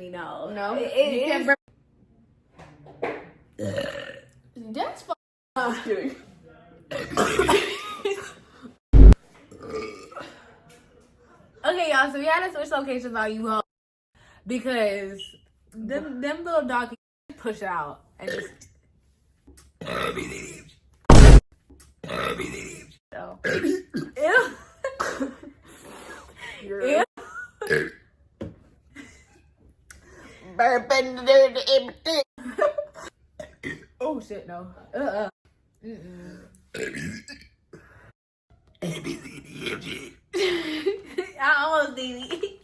me, no. No, You can't burp. That's fine. I'm just kidding. Okay, y'all, so we had to switch locations on you hoes because them little doggies push out and just so. Ew. Ew. Oh shit, no. I almost did it.